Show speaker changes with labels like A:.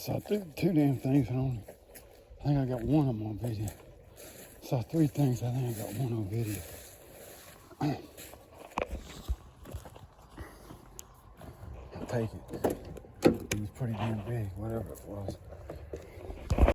A: saw two damn things on. I think I got one of them on video. Saw three things. I think I got one on video. I'll take it. It was pretty damn big, whatever it was.